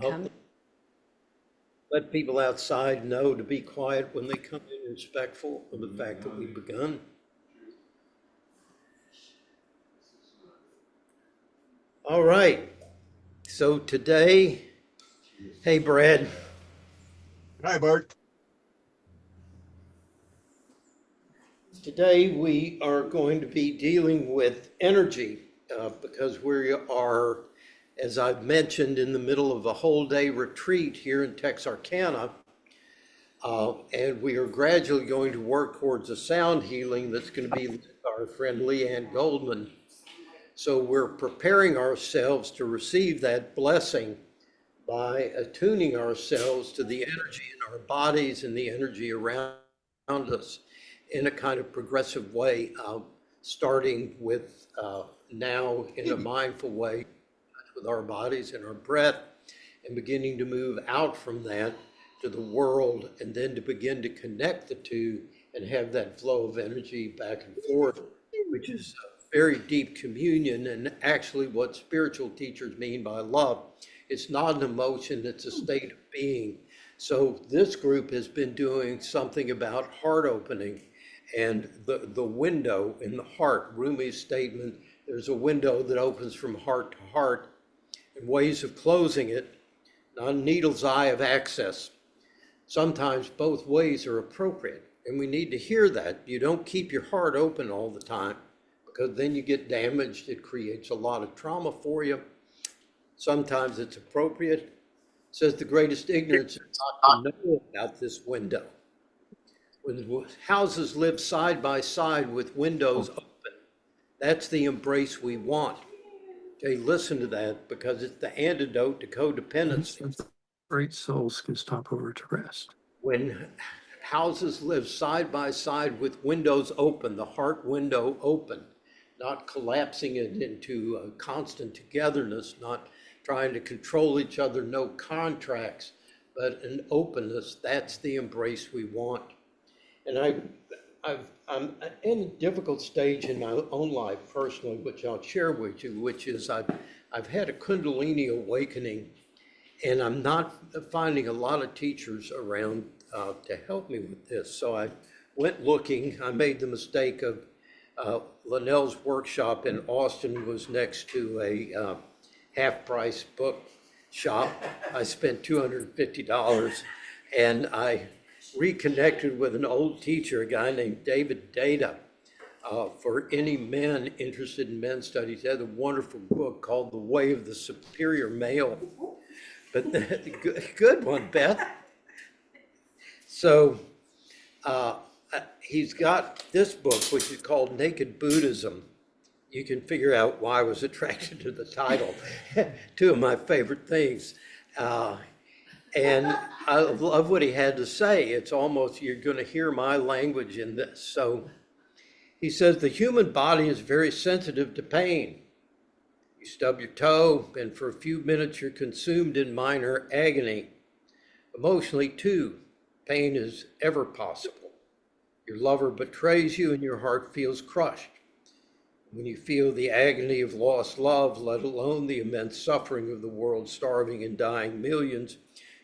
come. Let people outside know to be quiet when they come in, respectful of the fact that we've begun. All right. So today, hey, Brad. Hi, Bart. Today we are going to be dealing with energy because we are, as I've mentioned, in the middle of a whole day retreat here in Texarkana. And we are gradually going to work towards a sound healing that's going to be with our friend Leanne Goldman. So we're preparing ourselves to receive that blessing by attuning ourselves to the energy in our bodies and the energy around us in a kind of progressive way, starting with now in a mindful way with our bodies and our breath, and beginning to move out from that to the world, and then to begin to connect the two and have that flow of energy back and forth, which is a very deep communion and actually what spiritual teachers mean by love. It's not an emotion, it's a state of being. So this group has been doing something about heart opening and the window in the heart. Rumi's statement, there's a window that opens from heart to heart, and ways of closing it, not a needle's eye of access. Sometimes both ways are appropriate, and we need to hear that. You don't keep your heart open all the time because then you get damaged. It creates a lot of trauma for you. Sometimes it's appropriate. It says the greatest ignorance is not to know about this window. When houses live side by side with windows open, that's the embrace we want. Okay, listen to that because it's the antidote to codependency. Great souls can stop over to rest. When houses live side by side with windows open, the heart window open, not collapsing it into a constant togetherness, not trying to control each other, no contracts, but an openness, that's the embrace we want. And I'm in a difficult stage in my own life personally, which I'll share with you, which is I've had a Kundalini awakening, and I'm not finding a lot of teachers around to help me with this. So I went looking. I made the mistake of Linnell's workshop in Austin was next to a half-price book shop. I spent $250, and I reconnected with an old teacher, a guy named David Data. For any men interested in men's studies, he had a wonderful book called The Way of the Superior Male. But good one, Beth. So he's got this book, which is called Naked Buddhism. You can figure out why I was attracted to the title. Two of my favorite things. And I love what he had to say. It's almost, you're going to hear my language in this. So he says, the human body is very sensitive to pain. You stub your toe, and for a few minutes you're consumed in minor agony. Emotionally, too, pain is ever possible. Your lover betrays you and your heart feels crushed. When you feel the agony of lost love, let alone the immense suffering of the world's starving and dying millions,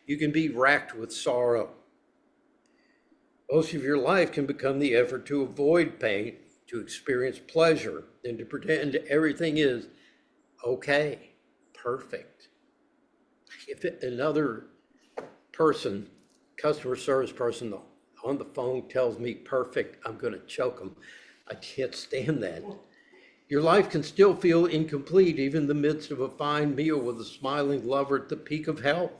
you can be racked with sorrow. Most of your life can become the effort to avoid pain, to experience pleasure, and to pretend everything is okay, perfect. If another person, customer service person on the phone tells me perfect, I'm going to choke them. I can't stand that. Your life can still feel incomplete, even in the midst of a fine meal with a smiling lover at the peak of health.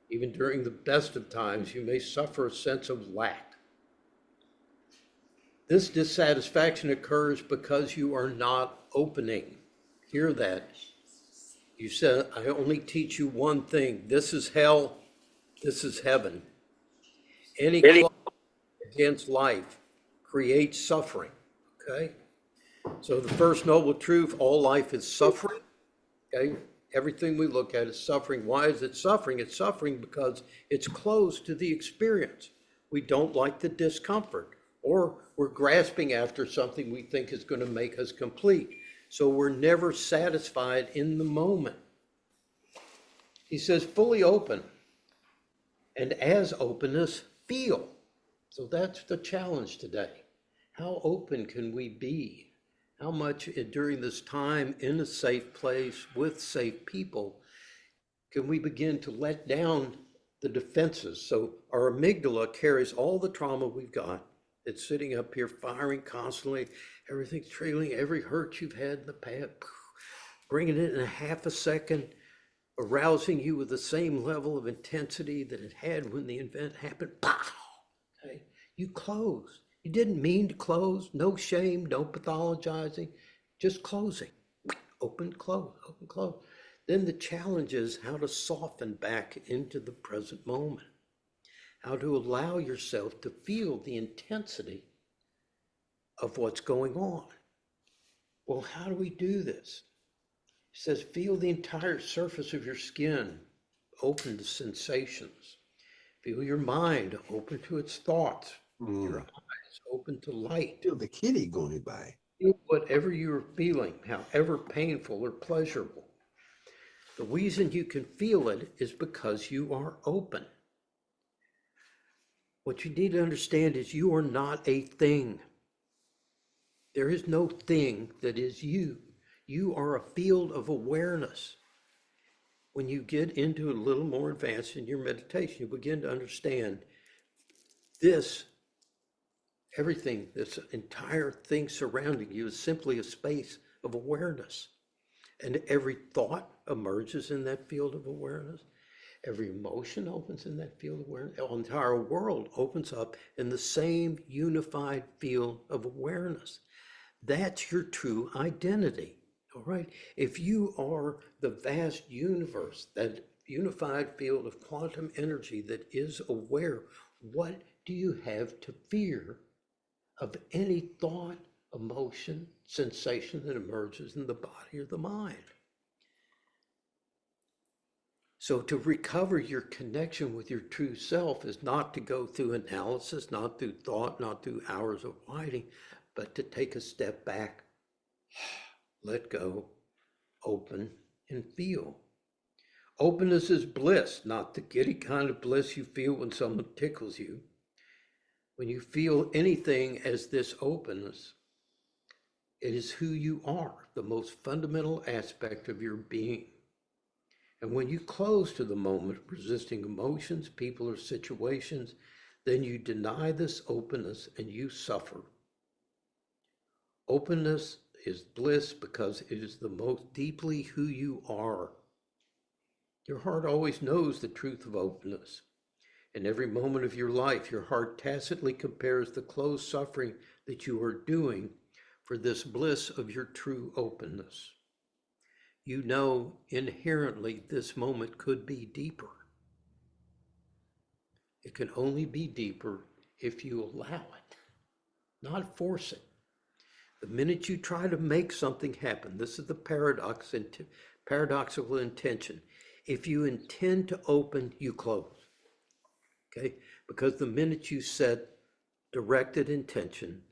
Even during the best of times, you may suffer a sense of lack. This dissatisfaction occurs because you are not opening. Hear that. You said, I only teach you one thing. This is hell. This is heaven. Any clause against life creates suffering. Okay? So the first noble truth, all life is suffering. Okay? Everything we look at is suffering. Why is it suffering? It's suffering because it's closed to the experience. We don't like the discomfort, or we're grasping after something we think is going to make us complete. So we're never satisfied in the moment. He says, fully open, and as openness, feel. So that's the challenge today. How open can we be? How much during this time in a safe place with safe people can we begin to let down the defenses? So our amygdala carries all the trauma we've got. It's sitting up here firing constantly. Everything's trailing, every hurt you've had in the past, bringing it in a half a second, arousing you with the same level of intensity that it had when the event happened. Okay? You close. You didn't mean to close. No shame, no pathologizing, just closing. Open, close, open, close. Then the challenge is how to soften back into the present moment, how to allow yourself to feel the intensity of what's going on. Well, how do we do this? He says, feel the entire surface of your skin, open to sensations. Feel your mind open to its thoughts, your eyes open to light. Feel the kitty going by. Feel whatever you're feeling, however painful or pleasurable. The reason you can feel it is because you are open. What you need to understand is you are not a thing. There is no thing that is you. You are a field of awareness. When you get into a little more advanced in your meditation, you begin to understand this, everything, this entire thing surrounding you is simply a space of awareness. And every thought emerges in that field of awareness. Every emotion opens in that field of awareness. The entire world opens up in the same unified field of awareness. That's your true identity, all right? If you are the vast universe, that unified field of quantum energy that is aware, what do you have to fear of any thought, emotion, sensation that emerges in the body or the mind? So to recover your connection with your true self is not to go through analysis, not through thought, not through hours of writing, but to take a step back, let go, open, and feel. Openness is bliss, not the giddy kind of bliss you feel when someone tickles you. When you feel anything as this openness, it is who you are, the most fundamental aspect of your being. And when you close to the moment, resisting emotions, people, or situations, then you deny this openness and you suffer. Openness is bliss because it is the most deeply who you are. Your heart always knows the truth of openness. In every moment of your life, your heart tacitly compares the close suffering that you are doing for this bliss of your true openness. You know inherently this moment could be deeper. It can only be deeper if you allow it, not force it. The minute you try to make something happen, this is the paradoxical intention. If you intend to open, you close, okay? Because the minute you set directed intention,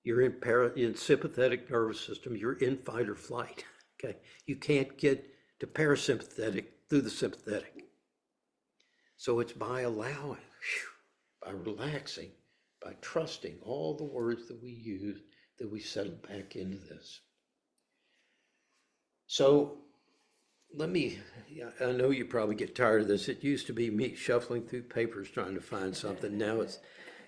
you're in sympathetic nervous system, you're in fight or flight, okay? You can't get to parasympathetic through the sympathetic. So it's by allowing, by relaxing, by trusting all the words that we use, that we settle back into this. So I know you probably get tired of this. It used to be me shuffling through papers trying to find something. Now it's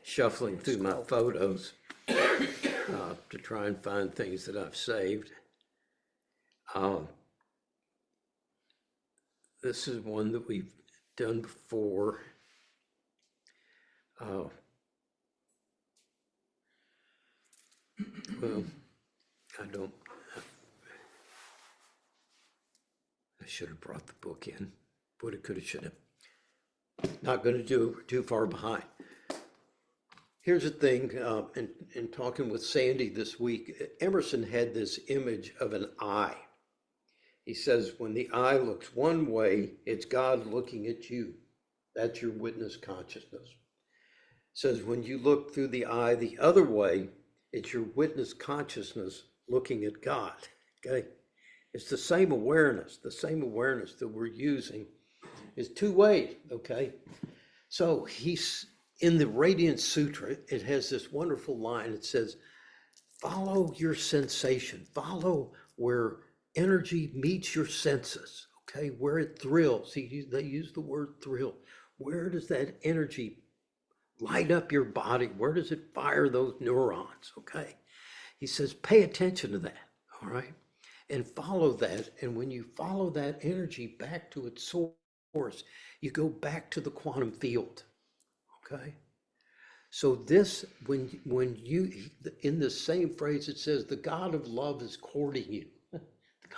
shuffling through my photos to try and find things that I've saved. This is one that we've done before. Well, I should have brought the book in. Woulda, coulda, shoulda. Not going to do too far behind. Here's the thing, in talking with Sandy this week, Emerson had this image of an eye. He says, when the eye looks one way, it's God looking at you. That's your witness consciousness. Says when you look through the eye the other way, it's your witness consciousness looking at God, okay? It's the same awareness that we're using is two ways, okay? So he's in the Radiant Sutra, it has this wonderful line. It says, follow your sensation, follow where energy meets your senses, okay? Where it thrills. They use the word thrill. Where does that energy light up your body? Where does it fire those neurons, okay? He says, pay attention to that, all right? And follow that. And when you follow that energy back to its source, you go back to the quantum field, okay? So this, when you, in the same phrase, it says, the God of love is courting you. The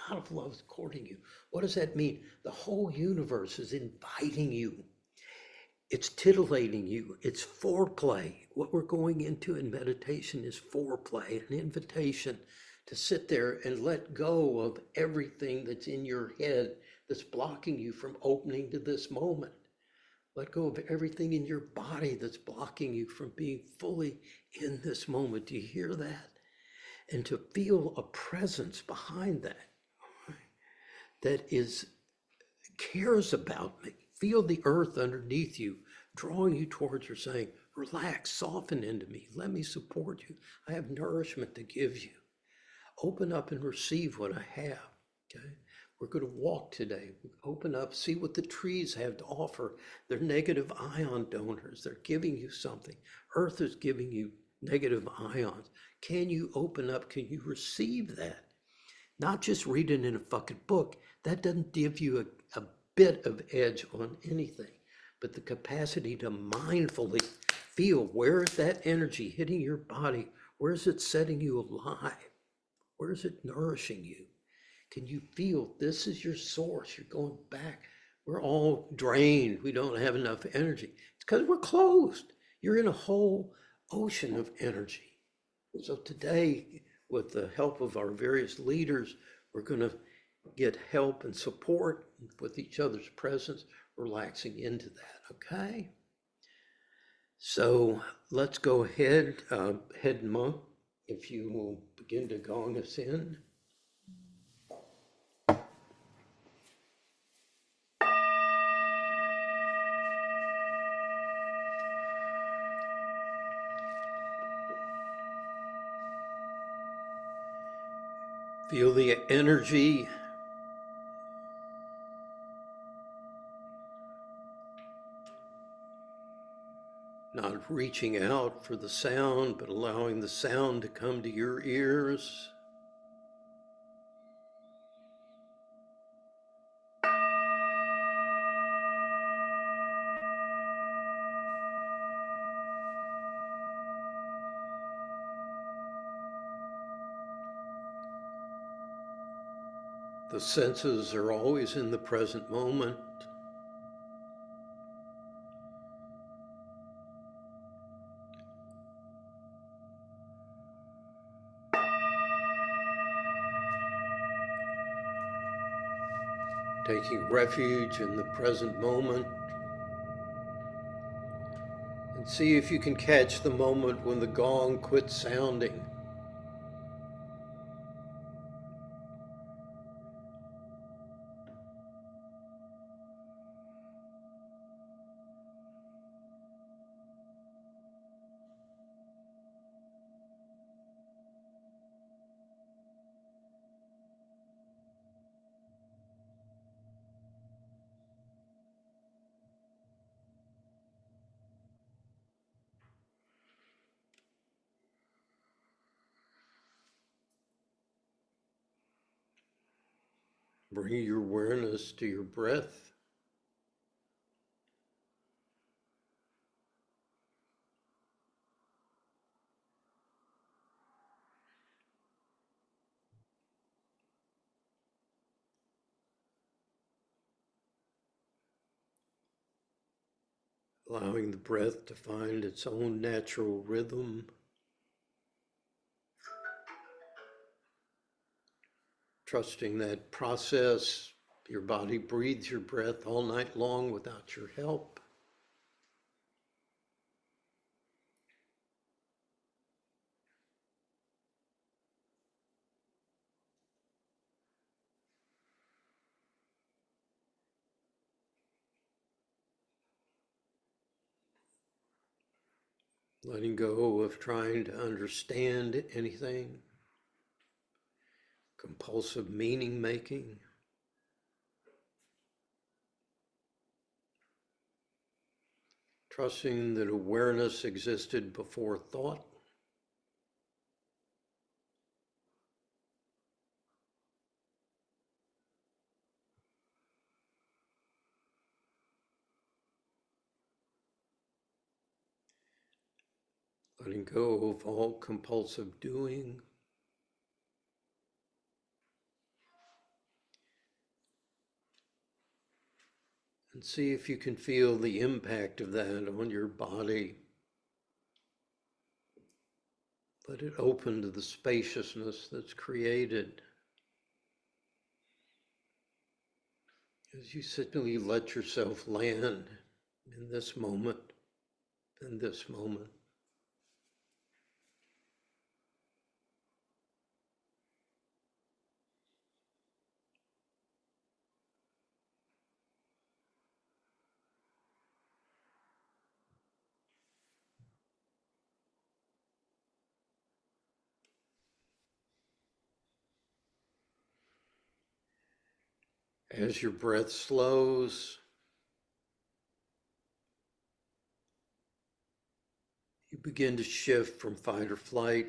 God of love is courting you. What does that mean? The whole universe is inviting you. It's titillating you. It's foreplay. What we're going into in meditation is foreplay, an invitation to sit there and let go of everything that's in your head that's blocking you from opening to this moment. Let go of everything in your body that's blocking you from being fully in this moment. Do you hear that? And to feel a presence behind that, that cares about me. Feel the earth underneath you, drawing you towards you, saying, relax, soften into me. Let me support you. I have nourishment to give you. Open up and receive what I have, okay? We're going to walk today. Open up, see what the trees have to offer. They're negative ion donors. They're giving you something. Earth is giving you negative ions. Can you open up? Can you receive that? Not just read it in a fucking book. That doesn't give you a bit of edge on anything, but the capacity to mindfully feel, where is that energy hitting your body? Where is it setting you alive? Where is it nourishing you? Can you feel this is your source? You're going back. We're all drained. We don't have enough energy. It's because we're closed. You're in a whole ocean of energy. So today, with the help of our various leaders, we're going to get help and support with each other's presence, relaxing into that, okay? So let's go ahead, head monk, if you will begin to gong us in. Feel the energy not reaching out for the sound, but allowing the sound to come to your ears. The senses are always in the present moment. Taking refuge in the present moment. And see if you can catch the moment when the gong quits sounding. Bring your awareness to your breath. Allowing the breath to find its own natural rhythm. Trusting that process, your body breathes your breath all night long without your help. letting go of trying to understand anything, compulsive meaning making. Trusting that awareness existed before thought. Letting go of all compulsive doing. And see if you can feel the impact of that on your body. Let it open to the spaciousness that's created. As you simply let yourself land in this moment, in this moment. As your breath slows, you begin to shift from fight or flight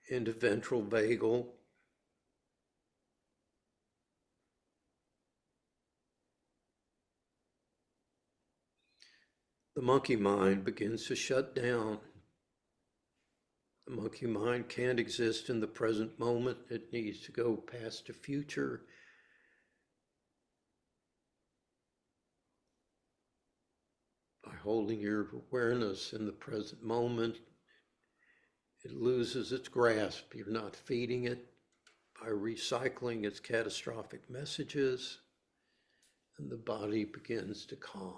into ventral vagal. The monkey mind begins to shut down. The monkey mind can't exist in the present moment. It needs to go past the future. By holding your awareness in the present moment, it loses its grasp. You're not feeding it by recycling its catastrophic messages, and the body begins to calm.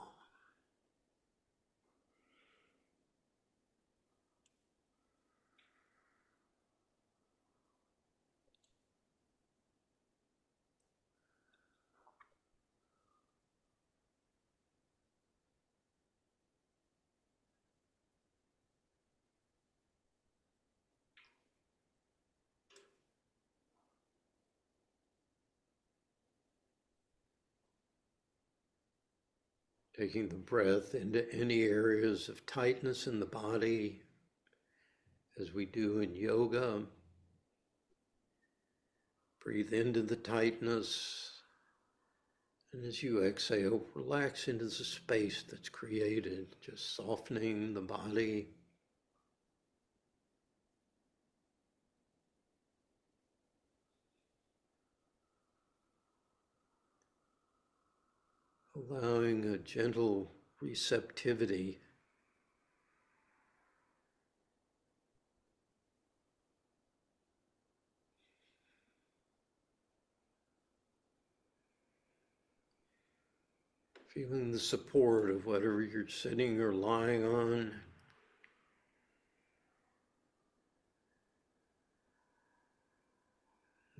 Taking the breath into any areas of tightness in the body, as we do in yoga. Breathe into the tightness, and as you exhale, relax into the space that's created, just softening the body. Allowing a gentle receptivity. Feeling the support of whatever you're sitting or lying on.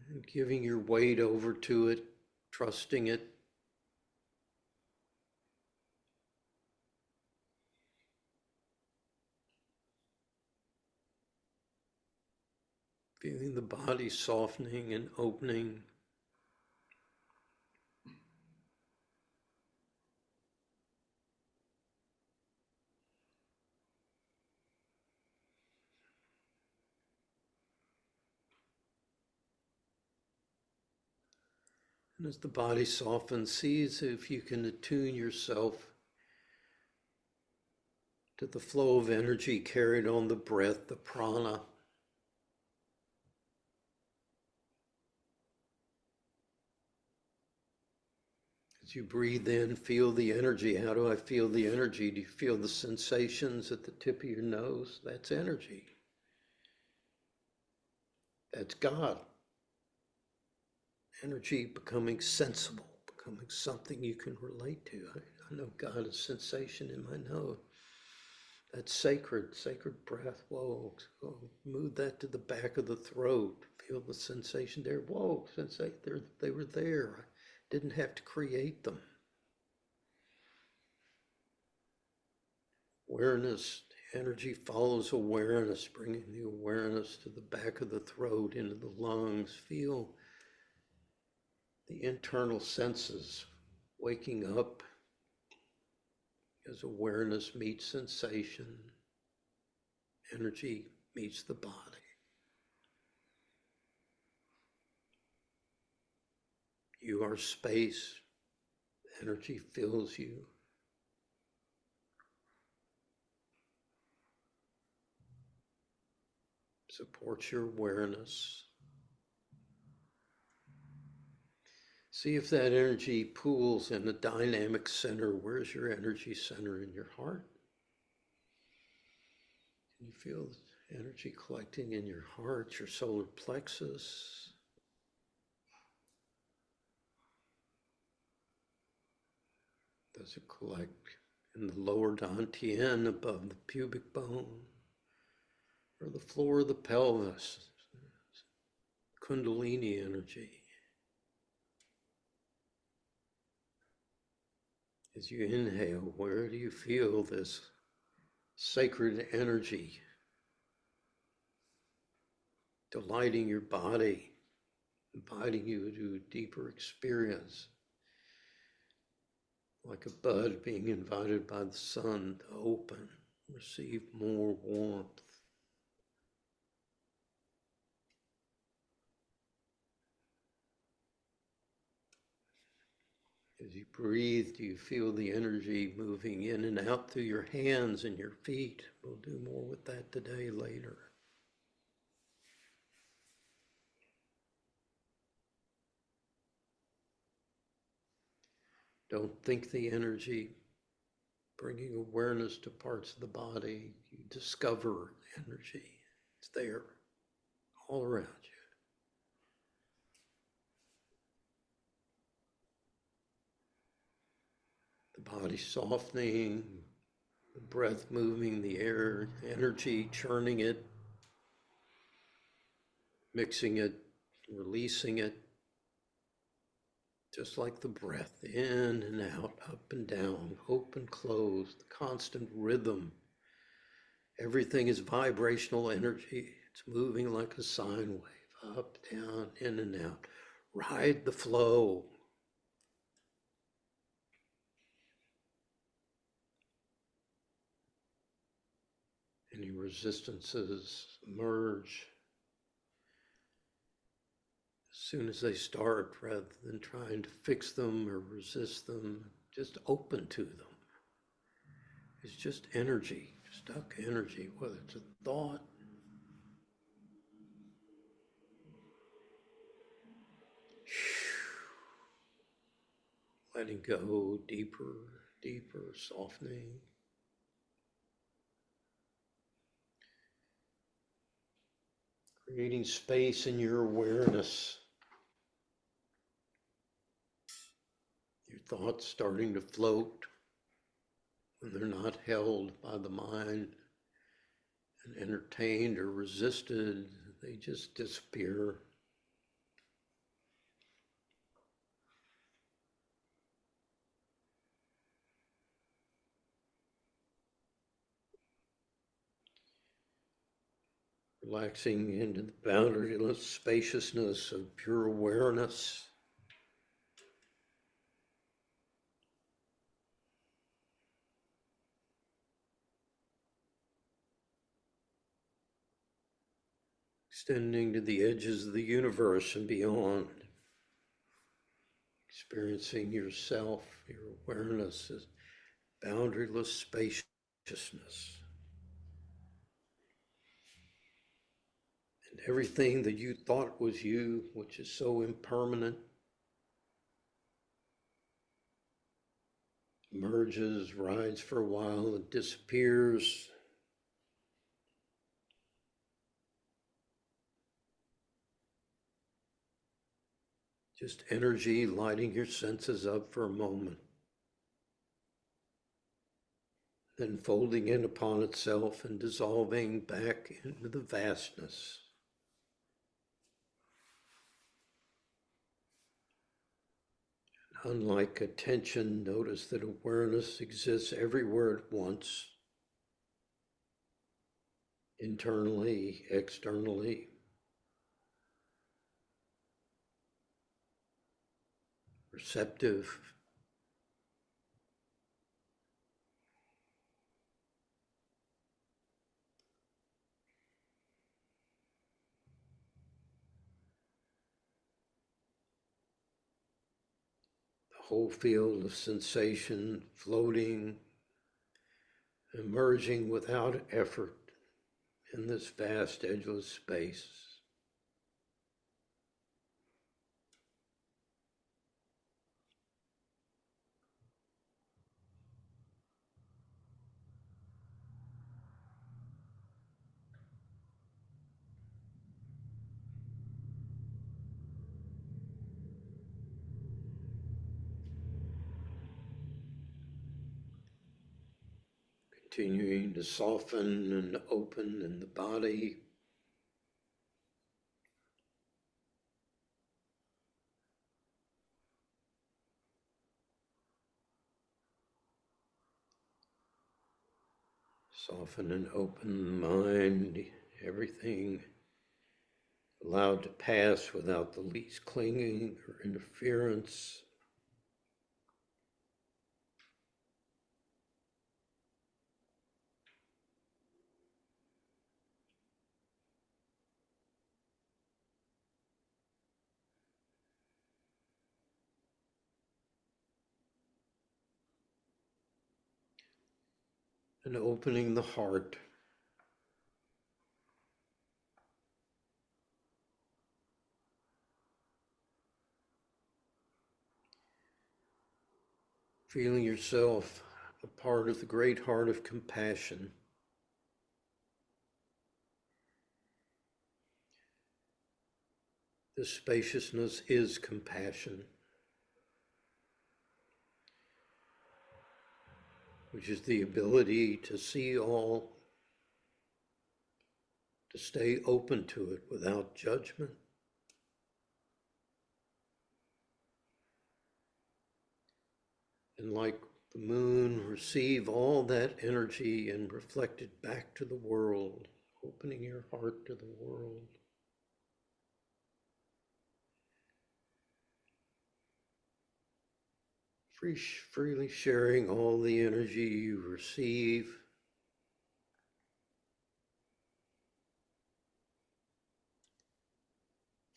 And giving your weight over to it, trusting it. Feeling the body softening and opening. And as the body softens, see if you can attune yourself to the flow of energy carried on the breath, the prana. As you breathe in, feel the energy. How do I feel the energy? Do you feel the sensations at the tip of your nose? That's energy. That's God. Energy becoming sensible, becoming something you can relate to. I know God is sensation in my nose. That's sacred, sacred breath. Whoa, move that to the back of the throat. Feel the sensation there. Whoa, they were there. I didn't have to create them. Awareness, energy follows awareness, bringing the awareness to the back of the throat, into the lungs. Feel the internal senses waking up as awareness meets sensation, energy meets the body. You are space, energy fills you. Supports your awareness. See if that energy pools in a dynamic center. Where's your energy center in your heart? Can you feel energy collecting in your heart, your solar plexus? Does it collect in the lower dantian above the pubic bone, or the floor of the pelvis? Kundalini energy. As you inhale, where do you feel this sacred energy delighting your body, inviting you to a deeper experience, like a bud being invited by the sun to open, receive more warmth? As you breathe, do you feel the energy moving in and out through your hands and your feet? We'll do more with that today, later. Don't think the energy, bringing awareness to parts of the body. You discover energy. It's there, all around you. The body softening, the breath moving the air, energy churning it, mixing it, releasing it, just like the breath, in and out, up and down, open, close, the constant rhythm. Everything is vibrational energy. It's moving like a sine wave, up, down, in and out. Ride the flow. Any resistances emerge as soon as they start, rather than trying to fix them or resist them. Just open to them. It's just energy, stuck energy, whether it's a thought, letting go, deeper, deeper, softening. Creating space in your awareness. Your thoughts starting to float when they're not held by the mind and entertained or resisted. They just disappear. Relaxing into the boundaryless spaciousness of pure awareness. Extending to the edges of the universe and beyond. Experiencing yourself, your awareness as boundaryless spaciousness. And everything that you thought was you, which is so impermanent, emerges, rides for a while, and disappears. Just energy lighting your senses up for a moment, then folding in upon itself and dissolving back into the vastness. Unlike attention, notice that awareness exists everywhere at once. internally, externally. Receptive. The whole field of sensation floating, emerging without effort in this vast, edgeless space. Continuing to soften and open in the body. Soften and open the mind, everything allowed to pass without the least clinging or interference. And opening the heart. Feeling yourself a part of the great heart of compassion. This spaciousness is compassion, which is the ability to see all, to stay open to it without judgment. And like the moon, receive all that energy and reflect it back to the world, opening your heart to the world. Freely sharing all the energy you receive.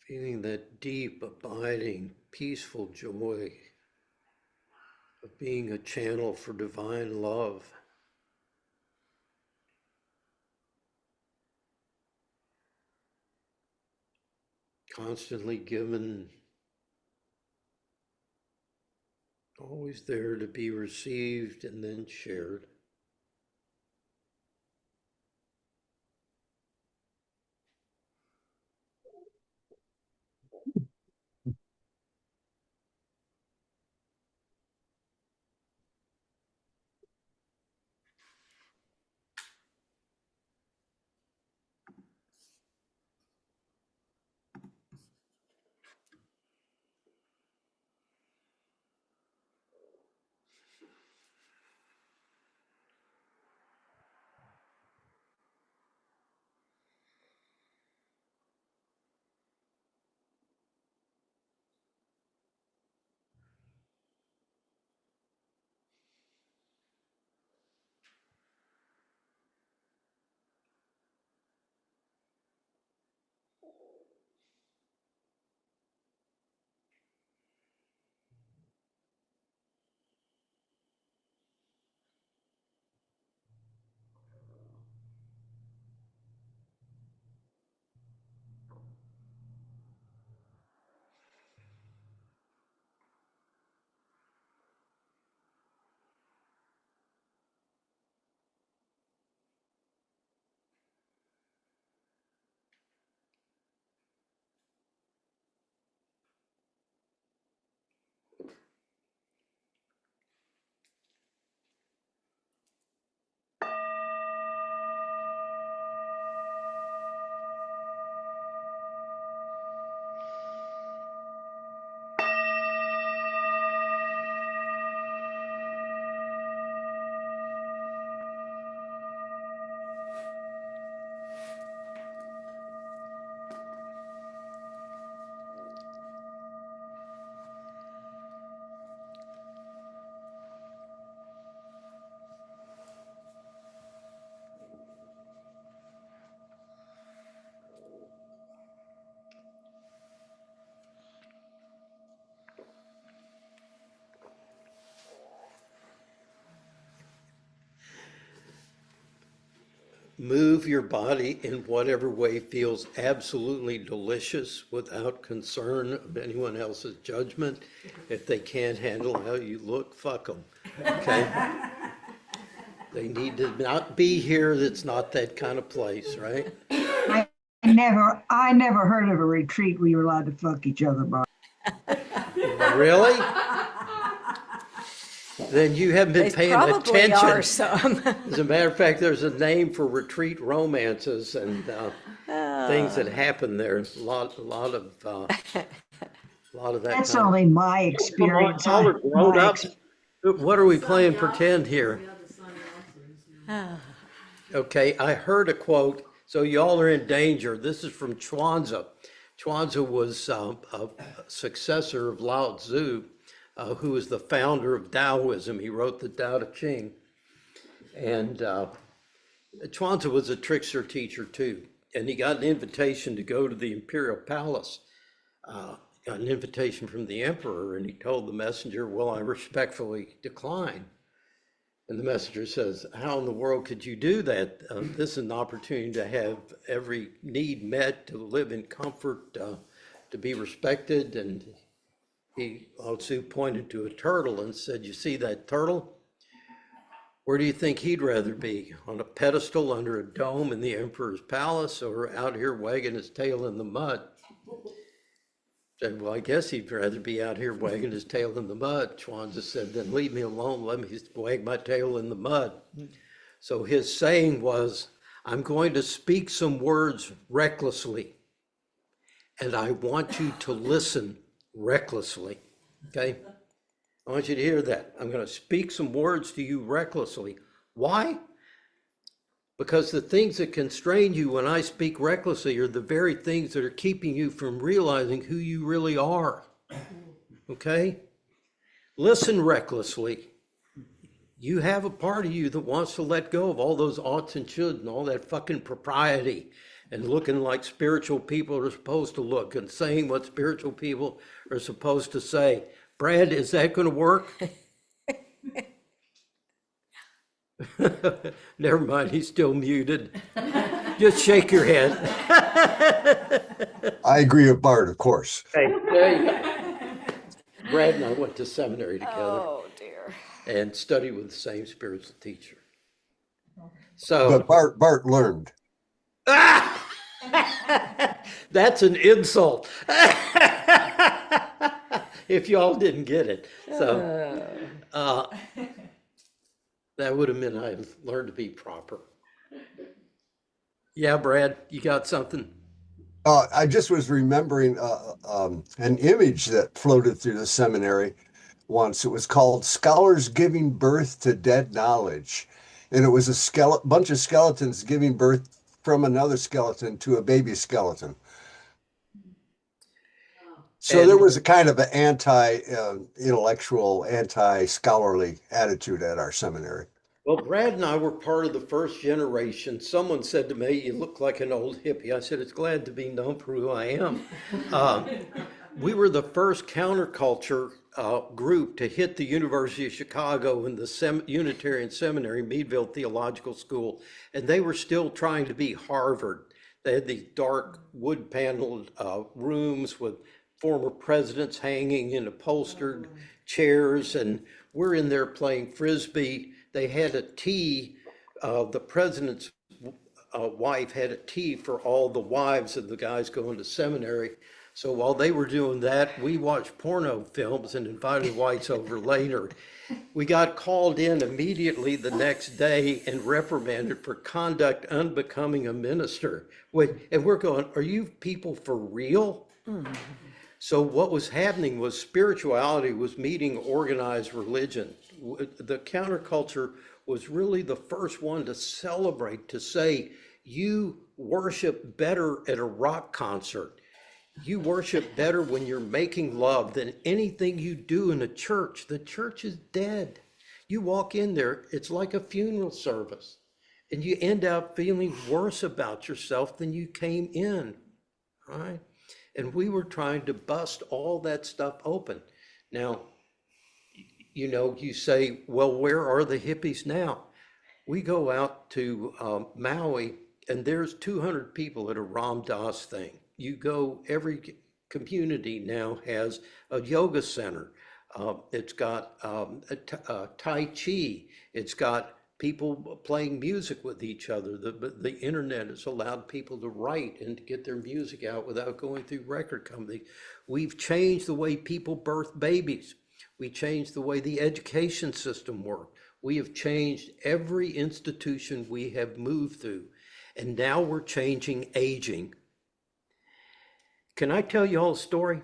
Feeling that deep, abiding, peaceful joy of being a channel for divine love. Constantly given, always there to be received and then shared. move your body in whatever way feels absolutely delicious without concern of anyone else's judgment. If they can't handle how you look, fuck them, okay? They need to not be here. That's not that kind of place, right? I never heard of a retreat where you're allowed to fuck each other, Bart. Really? Then you haven't been There paying probably attention. are some. As a matter of fact, there's a name for retreat romances and things that happen there. A lot of that. That's kind of- only my experience. Y'all are grown My up. What are we playing pretend here? Okay, I heard a quote. So y'all are in danger. This is from Chuanzi. Chuanzi was a successor of Lao Tzu, who was the founder of Taoism. He wrote the Tao Te Ching. And Chuanzi was a trickster teacher too. And he got an invitation to go to the imperial palace. Got an invitation from the emperor, and he told the messenger, well, I respectfully decline. And the messenger says, how in the world could you do that? This is an opportunity to have every need met, to live in comfort, to be respected. And Lao Tzu pointed to a turtle and said, you see that turtle? Where do you think he'd rather be? On a pedestal under a dome in the emperor's palace, or out here wagging his tail in the mud? Said, well, I guess he'd rather be out here wagging his tail in the mud. Chuanzi said, then leave me alone, let me wag my tail in the mud. So his saying was, I'm going to speak some words recklessly, and I want you to listen recklessly, okay? I want you to hear that. I'm going to speak some words to you recklessly. Why? Because the things that constrain you when I speak recklessly are the very things that are keeping you from realizing who you really are. Okay? Listen recklessly. You have a part of you that wants to let go of all those oughts and shoulds and all that fucking propriety and looking like spiritual people are supposed to look and saying what spiritual people are supposed to say. Brad, is that going to work? Never mind, he's still muted. Just shake your head. I agree with Bart, of course. Okay, there you go. Brad and I went to seminary together Oh, dear. and studied with the same spiritual teacher. So But Bart learned. that's an insult. If y'all didn't get it. So that would have meant I learned to be proper. Yeah, Brad, you got something? I just was remembering an image that floated through the seminary once. It was called Scholars Giving Birth to Dead Knowledge. And it was a bunch of skeletons giving birth from another skeleton to a baby skeleton. So there was a kind of an anti-intellectual, anti-scholarly attitude at our seminary. Well, Brad and I were part of the first generation. Someone said to me, you look like an old hippie. I said, it's glad to be known for who I am. We were the first counterculture group to hit the University of Chicago and the Unitarian Seminary, Meadville Theological School, and they were still trying to be Harvard. They had these dark wood paneled rooms with former presidents hanging in upholstered chairs, and we're in there playing Frisbee. They had a tea, the president's wife had a tea for all the wives of the guys going to seminary. So while they were doing that, we watched porno films and invited whites over later. We got called in immediately the next day and reprimanded for conduct unbecoming a minister. And we're going, are you people for real? Mm-hmm. So what was happening was spirituality was meeting organized religion. The counterculture was really the first one to celebrate, to say, you worship better at a rock concert. You worship better when you're making love than anything you do in a church. The church is dead. You walk in there, it's like a funeral service, and you end up feeling worse about yourself than you came in, right? And we were trying to bust all that stuff open. Now, you know, you say, well, where are the hippies now? We go out to Maui, and there's 200 people at a Ram Dass thing. You go, every community now has a yoga center. It's got Tai Chi. It's got people playing music with each other. The internet has allowed people to write and to get their music out without going through record companies. We've changed the way people birth babies. We changed the way the education system worked. We have changed every institution we have moved through. And now we're changing aging. Can I tell you all a story?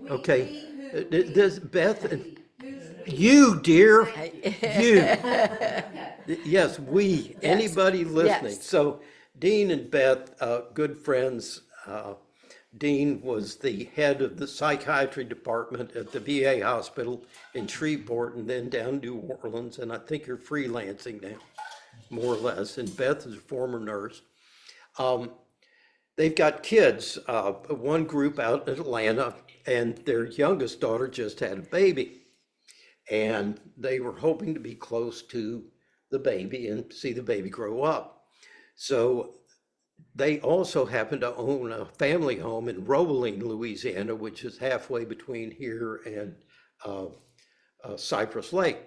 Okay. This Beth, you dear, you. Yes, we, anybody listening. Yes. So Dean and Beth, good friends. Dean was the head of the psychiatry department at the VA hospital in Shreveport and then down New Orleans. And I think you're freelancing now, more or less. And Beth is a former nurse. They've got kids, one group out in Atlanta, and their youngest daughter just had a baby. And they were hoping to be close to the baby and see the baby grow up. So they also happen to own a family home in Roebling, Louisiana, which is halfway between here and Cypress Lake.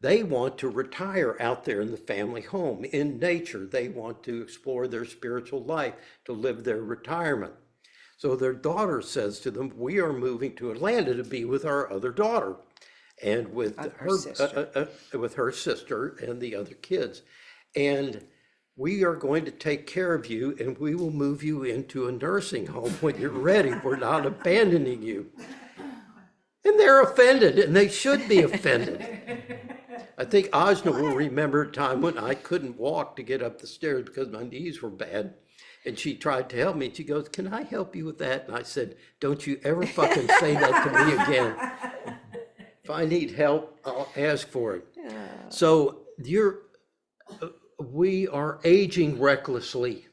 They want to retire out there in the family home, in nature. They want to explore their spiritual life, to live their retirement. So their daughter says to them, we are moving to Atlanta to be with our other daughter and with her sister and the other kids. And we are going to take care of you and we will move you into a nursing home when you're ready. We're not abandoning you. And they're offended, and they should be offended. I think Ajna will remember a time when I couldn't walk to get up the stairs because my knees were bad. And she tried to help me. She goes, can I help you with that? And I said, don't you ever fucking say that to me again. If I need help, I'll ask for it. So we are aging recklessly.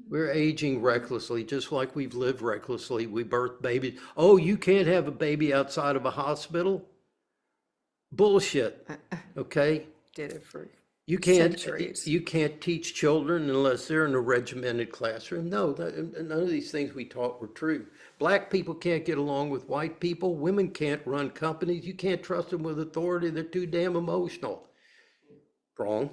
We're aging recklessly, just like we've lived recklessly. We birth babies. Oh, you can't have a baby outside of a hospital? Bullshit, okay? Did it for You can't centuries. teach children unless they're in a regimented classroom. No, none of these things we taught were true. Black people can't get along with white people. Women can't run companies. You can't trust them with authority. They're too damn emotional. Wrong.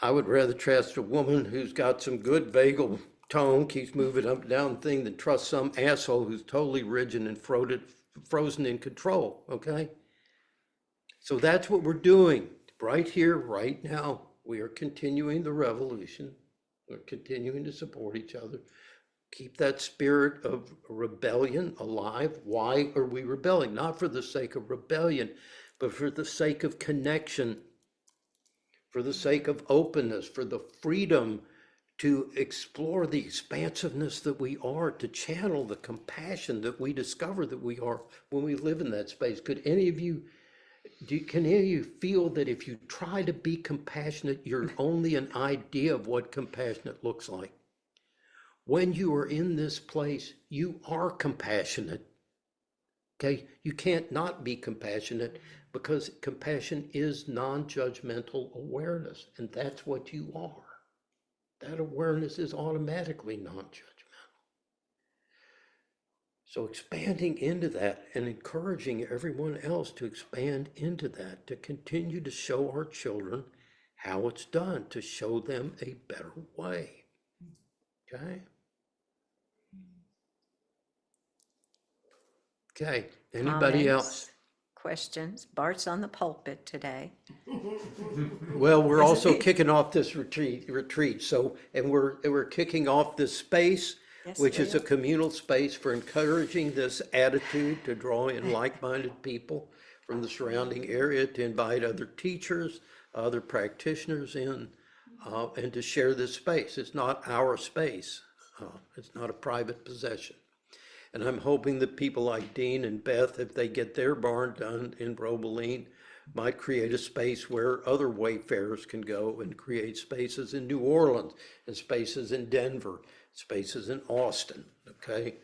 I would rather trust a woman who's got some good vagal tone, keeps moving up and down thing, than trust some asshole who's totally rigid and frozen in control, okay? So that's what we're doing right here, right now. We are continuing the revolution. We're continuing to support each other. Keep that spirit of rebellion alive. Why are we rebelling? Not for the sake of rebellion, but for the sake of connection, for the sake of openness, for the freedom to explore the expansiveness that we are, to channel the compassion that we discover that we are when we live in that space. Could any of you, can any of you feel that if you try to be compassionate, you're only an idea of what compassionate looks like? When you are in this place, you are compassionate. Okay, you can't not be compassionate because compassion is non-judgmental awareness, and that's what you are. That awareness is automatically non-judgmental. So expanding into that and encouraging everyone else to expand into that, to continue to show our children how it's done, to show them a better way. Okay? Okay, anybody else? Questions? Bart's on the pulpit today. Well, we're also kicking off this retreat. So, and we're kicking off this space, Yes, which we is a are. communal space for encouraging this attitude to draw in like-minded people from the surrounding area, to invite other teachers, other practitioners in, and to share this space. It's not our space. It's not a private possession. And I'm hoping that people like Dean and Beth, if they get their barn done in Roebling, might create a space where other wayfarers can go, and create spaces in New Orleans, and spaces in Denver, spaces in Austin, okay?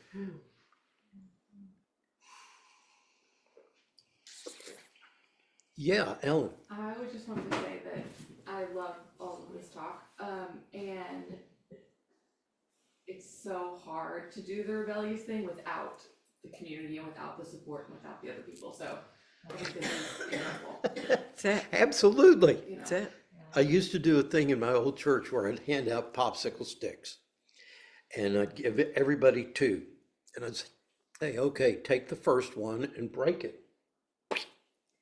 Yeah, Ellen. I was just wanted to say that I love all of this talk, and it's so hard to do the rebellious thing without the community and without the support and without the other people, so I think this is incredible, That's it. Absolutely. you know. That's it. I used to do a thing in my old church where I'd hand out popsicle sticks and I'd give everybody two. And I'd say, hey, okay, take the first one and break it.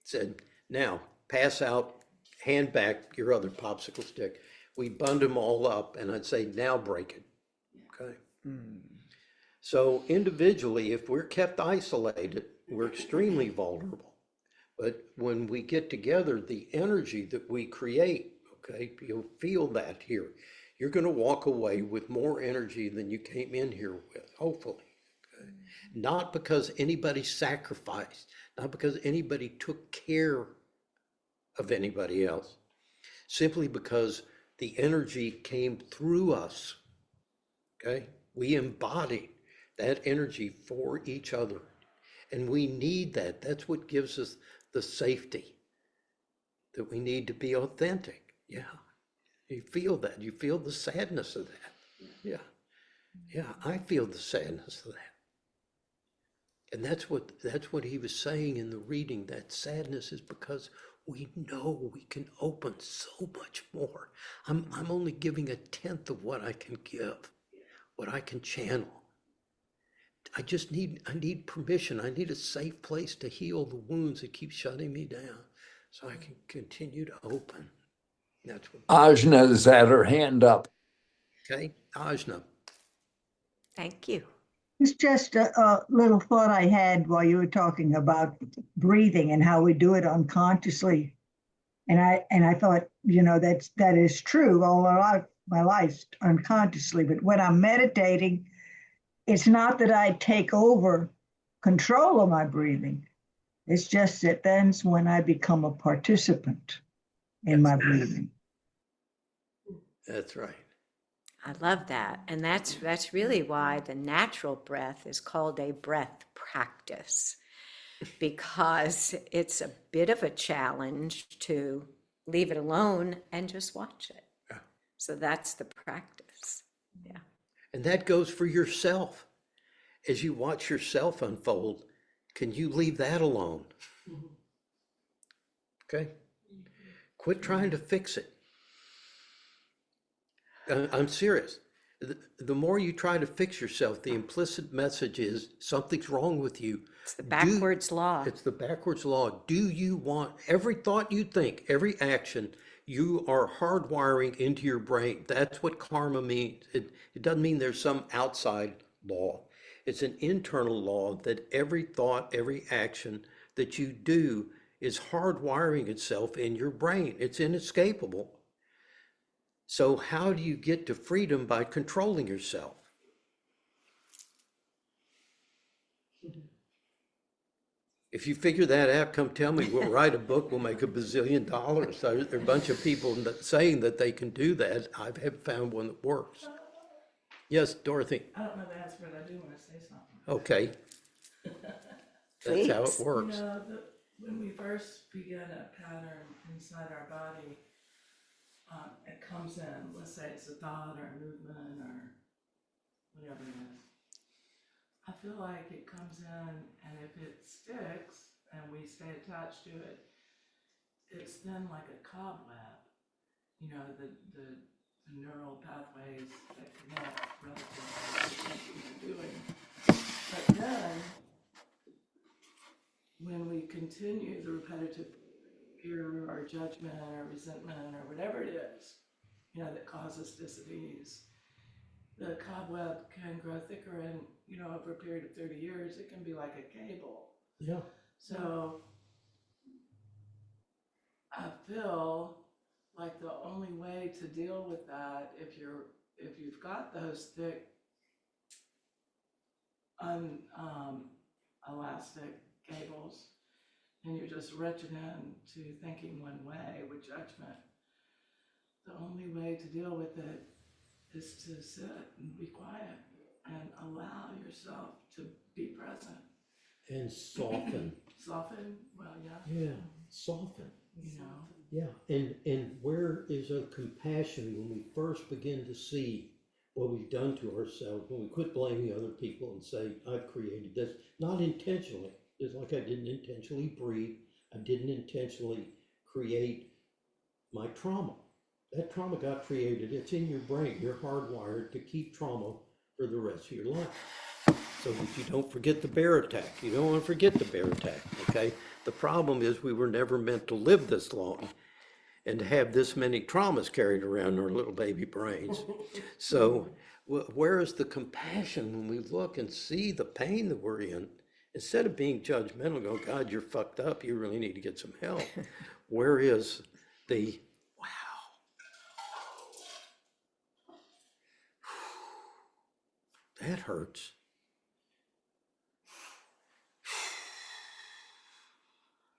Said, now pass out, hand back your other popsicle stick. We bund them all up and I'd say, now break it. Okay. So individually, if we're kept isolated, we're extremely vulnerable. But when we get together, the energy that we create, okay, you'll feel that here. You're going to walk away with more energy than you came in here with, hopefully. Okay? Not because anybody sacrificed, not because anybody took care of anybody else, simply because the energy came through us. Okay? We embody that energy for each other. And we need that. That's what gives us the safety that we need to be authentic. Yeah. You feel that. You feel the sadness of that. Yeah. Yeah. I feel the sadness of that. And that's what he was saying in the reading. That sadness is because we know we can open so much more. I'm only giving a tenth of what I can give, what I can channel. I need permission. I need a safe place to heal the wounds that keep shutting me down so I can continue to open. That's what. Ajna's had her hand up. Okay, Ajna. Thank you. It's just a little thought I had while you were talking about breathing and how we do it unconsciously. And I thought, that is true all my life unconsciously. But when I'm meditating, it's not that I take over control of my breathing. It's just that then's when I become a participant in my breathing. That's right. I love that. And that's really why the natural breath is called a breath practice, because it's a bit of a challenge to leave it alone and just watch it. Yeah. So that's the practice. Yeah. And that goes for yourself. As you watch yourself unfold, can you leave that alone? Okay? Quit trying to fix it. I'm serious. The more you try to fix yourself, the implicit message is something's wrong with you. It's the backwards law. It's the backwards law. Do you want every thought you think, every action, you are hardwiring into your brain? That's what karma means. It doesn't mean there's some outside law. It's an internal law that every thought, every action that you do is hardwiring itself in your brain. It's inescapable. So how do you get to freedom? By controlling yourself. If you figure that out, come tell me. We'll write a book. We'll make $1 bazillion. There are a bunch of people saying that they can do that. I have found one that works. Yes, Dorothy. I don't know the answer, but I do want to say something. Okay. That's how it Please. works. When we first begin a pattern inside our body, it comes in, let's say it's a thought or a movement or whatever it is. I feel like it comes in, and if it sticks and we stay attached to it, it's then like a cobweb. The neural pathways that connect relative to what you're doing. But then, when we continue the repetitive fear or judgment or resentment or whatever it is, that causes dis-ease, the cobweb can grow thicker, and over a period of 30 years, it can be like a cable. Yeah. So I feel like the only way to deal with that, if you've got those thick, elastic cables, and you're just wretched into thinking one way with judgment, the only way to deal with it is to sit and be quiet and allow yourself to be present. And soften. Soften, well, yeah. Yeah, soften. Yeah, and where is a compassion when we first begin to see what we've done to ourselves, when we quit blaming other people and say, I've created this, not intentionally. It's like I didn't intentionally breathe. I didn't intentionally create my trauma. That trauma got created. It's in your brain. You're hardwired to keep trauma for the rest of your life. So that you don't forget the bear attack. You don't want to forget the bear attack, okay? The problem is we were never meant to live this long and to have this many traumas carried around in our little baby brains. So where is the compassion when we look and see the pain that we're in? Instead of being judgmental, go, God, you're fucked up. You really need to get some help. Where is the, wow, that hurts.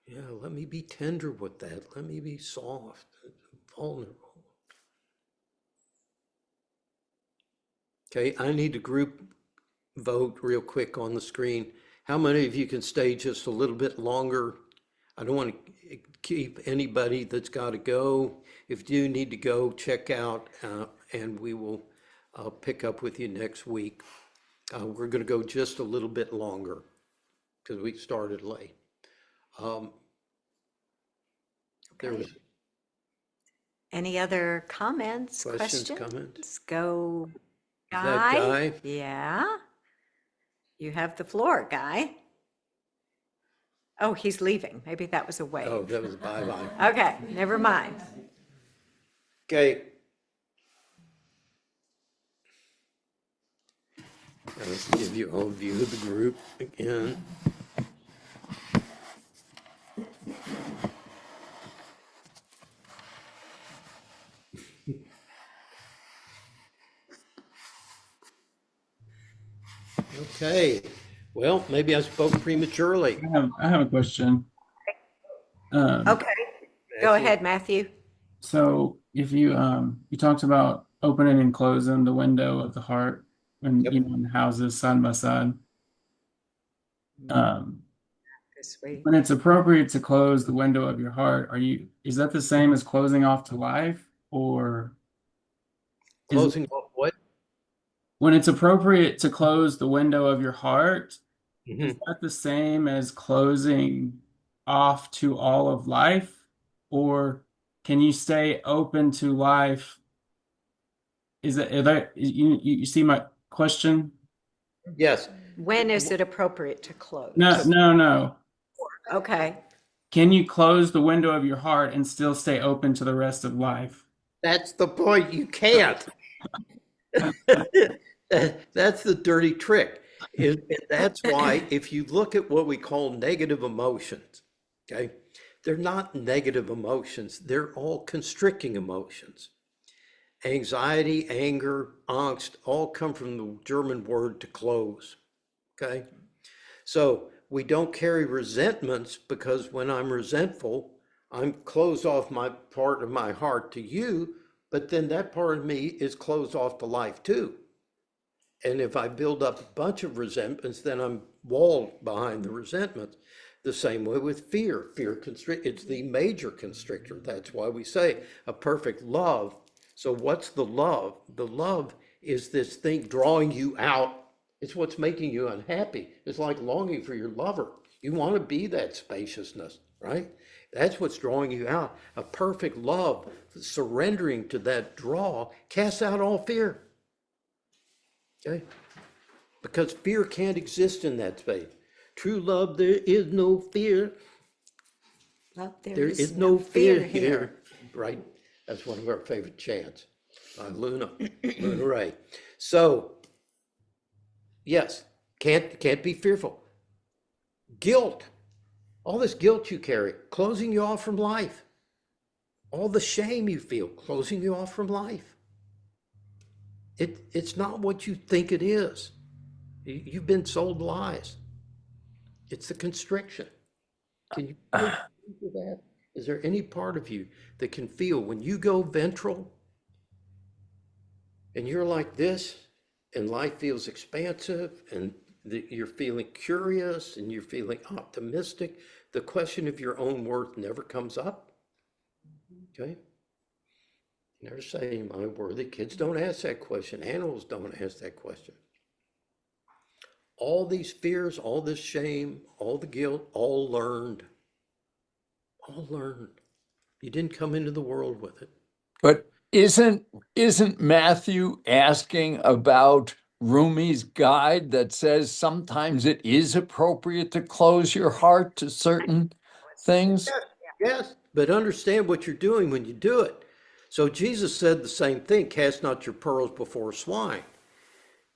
Yeah, let me be tender with that. Let me be soft, vulnerable. Okay, I need a group vote real quick on the screen. How many of you can stay just a little bit longer? I don't want to keep anybody that's got to go. If you need to go, check out, and we will pick up with you next week. We're going to go just a little bit longer because we started late. There Okay. was Any other comments, questions, questions? comments? Go, Is that Guy? Yeah. You have the floor, Guy. Oh, he's leaving. Maybe that was a Oh, wave. that was bye-bye. Okay, never mind. Okay. Let's give you all a view of the group again. Okay, well, maybe I spoke prematurely. I have a question. Okay, go ahead, Matthew. So if you talked about opening and closing the window of the heart and Yep. in houses side by side. This way. When it's appropriate to close the window of your heart, is that the same as closing off to life, or Closing off what? when it's appropriate to close the window of your heart, is Mhm. that the same as closing off to all of life, or can you stay open to life? You see my question? Yes, When is it appropriate to close? No. Okay, Can you close the window of your heart and still stay open to the rest of life? that's the point. You can't. That's the dirty trick. And that's why if you look at what we call negative emotions, okay, they're not negative emotions. They're all constricting emotions. Anxiety, anger, angst all come from the German word to close, okay? So we don't carry resentments because when I'm resentful, I'm closed off my part of my heart to you, but then that part of me is closed off to life too. And if I build up a bunch of resentments, then I'm walled behind the resentments. The same way with fear. Fear constrict, it's the major constrictor. That's why we say a perfect love. So what's the love? The love is this thing drawing you out. It's what's making you unhappy. It's like longing for your lover. You want to be that spaciousness, right? That's what's drawing you out. A perfect love, surrendering to that draw, casts out all fear. Okay? Because fear can't exist in that space. True love, there is no fear. well, There is no fear here. Right? That's one of our favorite chants by Luna. Luna Ray. So, yes, can't be fearful. Guilt. All this guilt you carry, closing you off from life. All the shame you feel, closing you off from life. It's not what you think it is. You've been sold lies. It's the constriction. Can you feel that? Is there any part of you that can feel when you go ventral and you're like this and life feels expansive and you're feeling curious and you're feeling optimistic, the question of your own worth never comes up? Okay? Never say, am I worthy? Kids don't ask that question. Animals don't ask that question. All these fears, all this shame, all the guilt, all learned. All learned. You didn't come into the world with it. But isn't Matthew asking about Rumi's guide that says sometimes it is appropriate to close your heart to certain things? Yes, but understand what you're doing when you do it. So Jesus said the same thing, cast not your pearls before swine.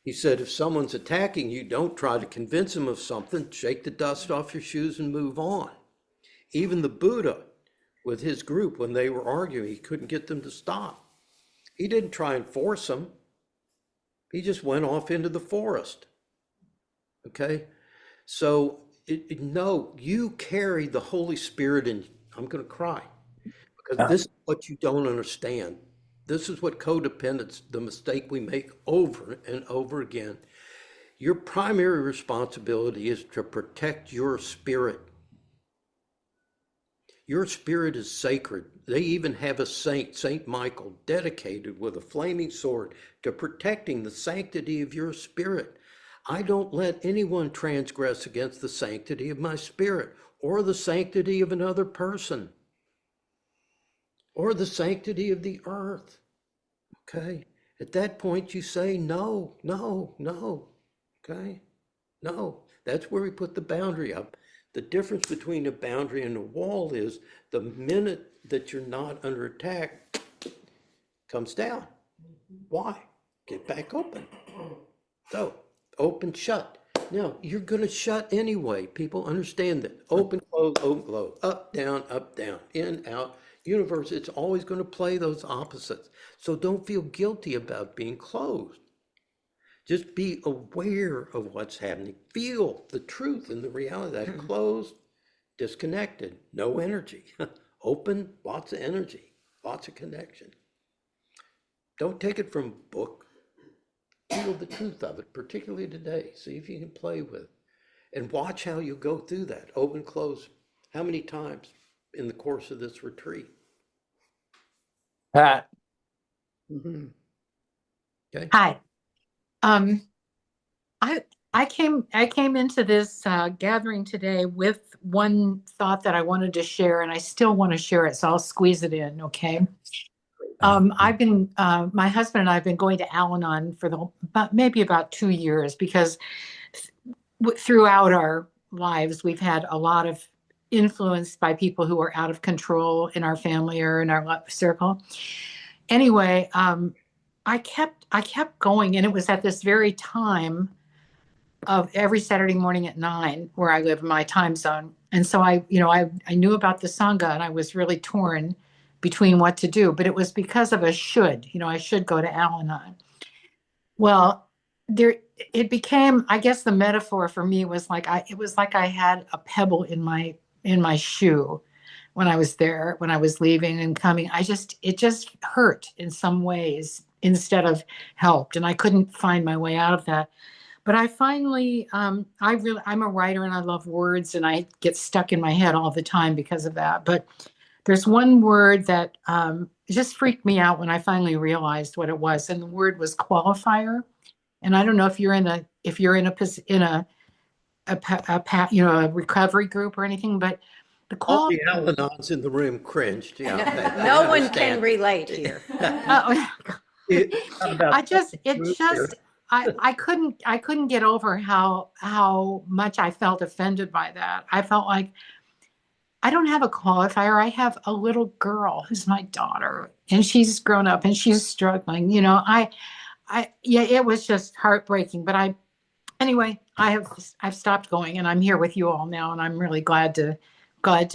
He said, if someone's attacking you, don't try to convince them of something. Shake the dust off your shoes and move on. Even the Buddha, with his group, when they were arguing, he couldn't get them to stop. He didn't try and force them. He just went off into the forest. Okay? So, no, you carry the Holy Spirit in. I'm going to cry because this is what you don't understand. This is what codependence, the mistake we make over and over again. Your primary responsibility is to protect your spirit. Your spirit is sacred. They even have a saint, Saint Michael, dedicated with a flaming sword to protecting the sanctity of your spirit. I don't let anyone transgress against the sanctity of my spirit or the sanctity of another person or the sanctity of the earth. Okay? At that point, you say, no, no, no. Okay? No. That's where we put the boundary up. The difference between a boundary and a wall is the minute that you're not under attack, comes down. Why? Get back open. So, open, shut. Now, you're going to shut anyway. People understand that. Open, close, up, down, in, out. Universe, it's always going to play those opposites. So don't feel guilty about being closed. Just be aware of what's happening. Feel the truth and the reality that closed, disconnected, no energy. Open, lots of energy, lots of connection. Don't take it from a book. Feel the truth of it, particularly today. See if you can play with it. And watch how you go through that. Open, close. How many times in the course of this retreat? Pat, Okay. Hi. Um, I came into this gathering today with one thought that I wanted to share, and I still want to share it, so I'll squeeze it in, okay? I've been my husband and I have been going to Al-Anon for maybe about 2 years because throughout our lives we've had a lot of influence by people who are out of control in our family or in our circle. Anyway, I kept going, and it was at this very time of every Saturday morning at 9 where I live in my time zone. And so I knew about the Sangha, and I was really torn between what to do, but it was because of a should, I should go to Al-Anon. Well, it became, I guess the metaphor for me was it was like I had a pebble in my shoe when I was there, when I was leaving and coming. It just hurt in some ways instead of helped. And I couldn't find my way out of that. But I finally, I'm a writer and I love words, and I get stuck in my head all the time because of that. But there's one word that just freaked me out when I finally realized what it was, and the word was qualifier. And I don't know if you're in a recovery group or anything, but the All qualifier. the Al-Anons in the room cringed. Yeah, No one can relate here. I couldn't get over how much I felt offended by that. I felt like I don't have a qualifier. I have a little girl who's my daughter, and she's grown up and she's struggling. Yeah, it was just heartbreaking. But anyway, I've stopped going, and I'm here with you all now, and I'm really glad to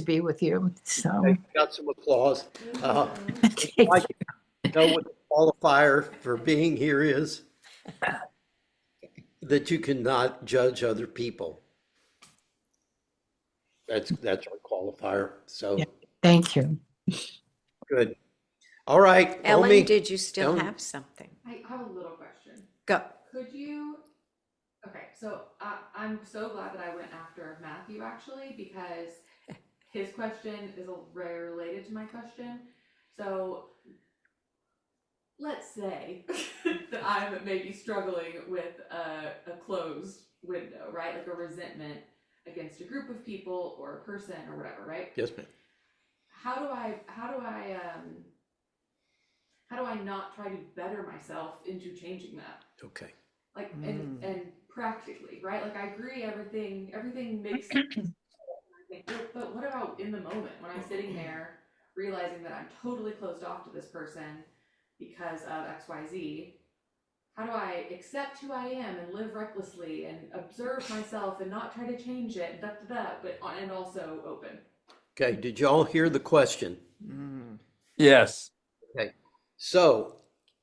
be with you. So got some applause. thank you. Know what the qualifier for being here is? That you cannot judge other people. That's our qualifier. So Yeah, thank you. good. All right, Ellen, Omi. did you still Ellen? have something? I have a little question. Go. Could you? Okay, so I'm so glad that I went after Matthew actually, because his question is very related to my question. So let's say that I'm maybe struggling with a closed window, right? Like a resentment against a group of people or a person or whatever, right? Yes, ma'am. How do I not try to better myself into changing that? Okay. Like and practically, right? Like I agree, everything makes sense. But what about in the moment when I'm sitting there realizing that I'm totally closed off to this person because of XYZ? How do I accept who I am and live recklessly and observe myself and not try to change it, and also open? Okay. Did y'all hear the question? Yes. Okay. So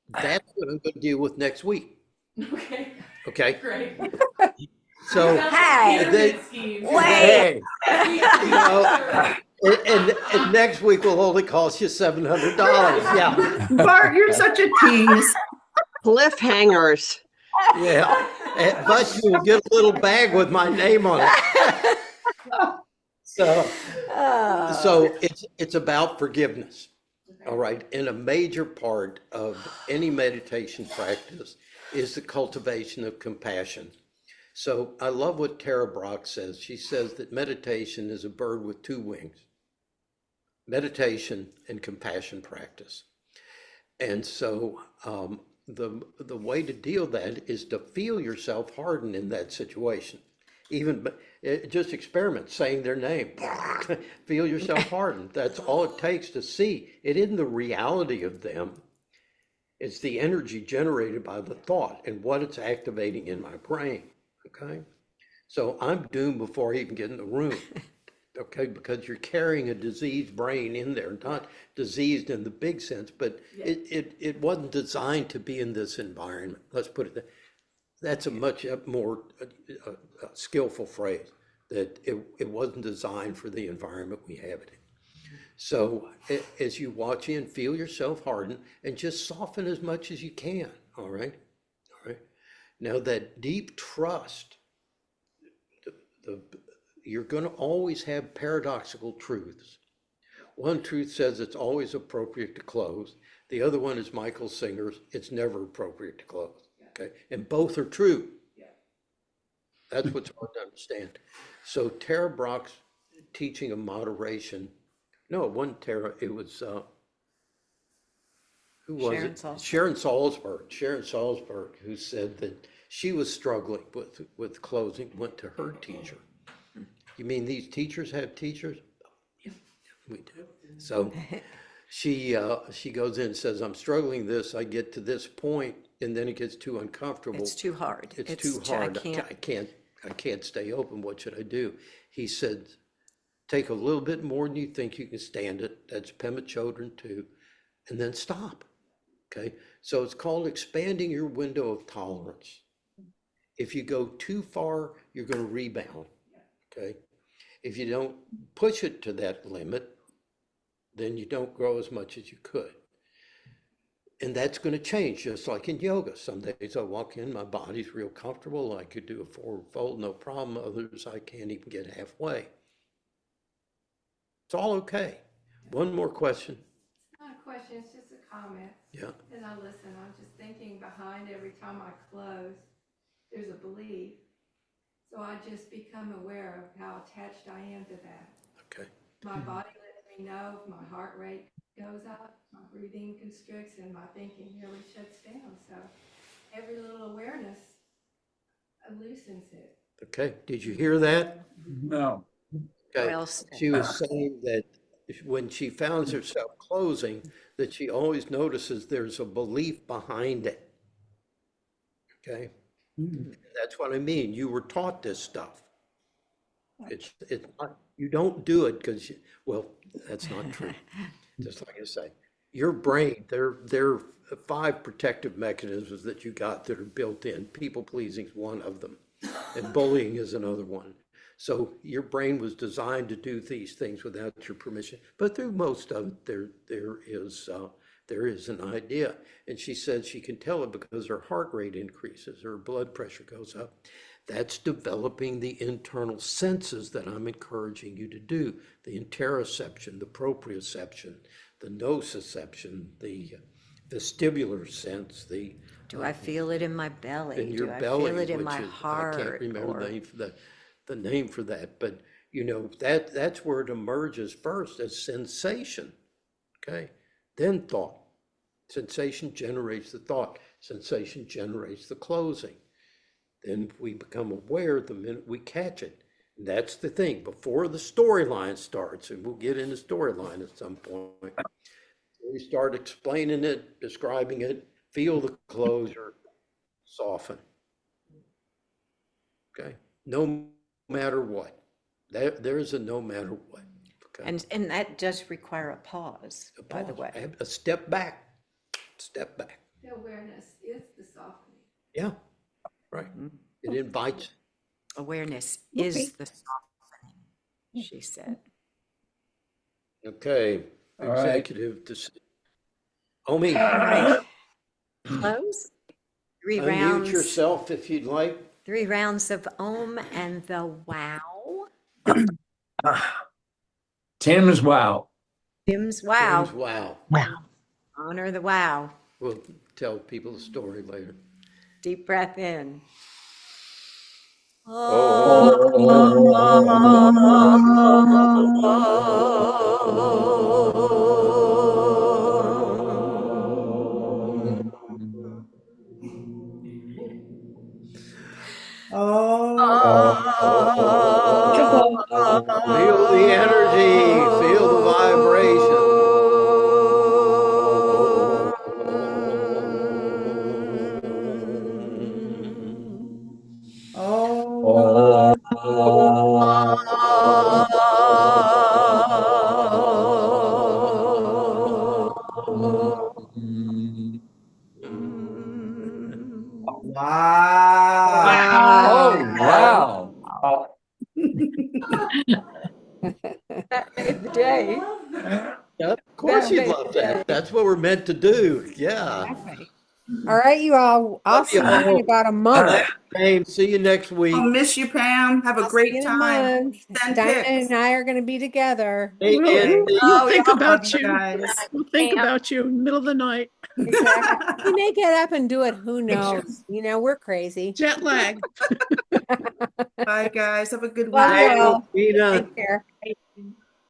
that's what I'm going to deal with next week. Okay, Okay. great. So, Hey, they- Hey, you know, and next week will only cost you $700. Yeah. Bart, you're such a tease. Cliffhangers. Yeah. But you will get a little bag with my name on it. So it's about forgiveness. All right. And a major part of any meditation practice is the cultivation of compassion. So I love what Tara Brach says. She says that meditation is a bird with two wings. Meditation and compassion practice. And so the way to deal that is to feel yourself harden in that situation. Even just experiment saying their name. Feel yourself harden. That's all it takes to see. It isn't the reality of them. It's the energy generated by the thought and what it's activating in my brain. Okay. So I'm doomed before I even get in the room. Okay, because you're carrying a diseased brain in there, not diseased in the big sense, but it wasn't designed to be in this environment. Let's put it that. That's a much more skillful phrase, that it wasn't designed for the environment we have it in. So as you watch in, feel yourself harden and just soften as much as you can. All right. All right. Now that deep trust, you're going to always have paradoxical truths. One truth says it's always appropriate to close. The other one is Michael Singer's, it's never appropriate to close. Okay. And both are true. That's what's hard to understand. So Tara Brach's teaching of moderation, no, it wasn't Tara, it was, who was Sharon it? Salzberg. Sharon Salzberg, who said that she was struggling with closing, went to her teacher. You mean these teachers have teachers? Yeah, we do. So she goes in and says, I'm struggling this, I get to this point, and then it gets too uncomfortable. It's too hard. It's too hard. I can't stay open. What should I do? He said, take a little bit more than you think you can stand it. That's Pema Chodron too. And then stop. Okay. So it's called expanding your window of tolerance. If you go too far, you're going to rebound. Okay. If you don't push it to that limit, then you don't grow as much as you could. And that's going to change, just like in yoga. Some days I walk in, my body's real comfortable. I could do a forward fold, no problem. Others, I can't even get halfway. It's all okay. One more question. It's not a question, it's just a comment. Yeah. As I listen, I'm just thinking behind every time I close, there's a belief. So I just become aware of how attached I am to that. Okay. My body lets me know if my heart rate goes up, my breathing constricts, and my thinking really shuts down. So every little awareness loosens it. Okay. Did you hear that? No. Okay. Well said. She was saying that when she finds herself closing, that she always notices there's a belief behind it. Okay. That's what I mean. You were taught this stuff. It's not, you don't do it because well, that's not true. Just like I say, your brain, there are 5 protective mechanisms that you got that are built in. People pleasing is one of them, and bullying is another one. So your brain was designed to do these things without your permission. But through most of it, there is an idea. And she said she can tell it because her heart rate increases, her blood pressure goes up. That's developing the internal senses that I'm encouraging you to do. The interoception, the proprioception, nociception, the vestibular sense, Do I feel it in my belly? in your Do I belly, feel it in which my is, heart? I can't remember or... the name for the name for that, but you know, that's where it emerges first as sensation. Okay. Then thought. Sensation generates the thought. Sensation generates the closing. Then we become aware the minute we catch it. And that's the thing. Before the storyline starts, and we'll get into storyline at some point, we start explaining it, describing it, feel the closure, soften. Okay. No matter what. There's a no matter what. Okay. And that does require a pause, by the way. A step back. Step back. The awareness is the softening. Yeah. Right. It invites. Awareness is the softening, she said. Okay. All right. Executive decision. Omi, All right. Close. 3 unmute rounds. yourself if you'd like. 3 rounds of Om and the wow. Tim's wow. Tim's wow. Tim's wow. Wow. Honor the wow. We'll tell people the story later. Deep breath in. Feel the energy, feel the vibration. Oh, wow. That made the day. Yeah, of course you'd love that. That's what we're meant to do. Yeah. All right, you all. I'll Love see you you in all. about a month. Hey, see you next week. I'll miss you, Pam. Have a I'll see great you in a time. month. Send Diana pics. and I are going to be together. Hey, We'll, Andy. we'll think Love about you you. guys. We'll think Pam. about you in the middle of the night. Exactly. We may get up and do it. Who knows? You know, we're crazy. Jet lag. Bye, guys. Have a good Love you week. all. Tina. Take care.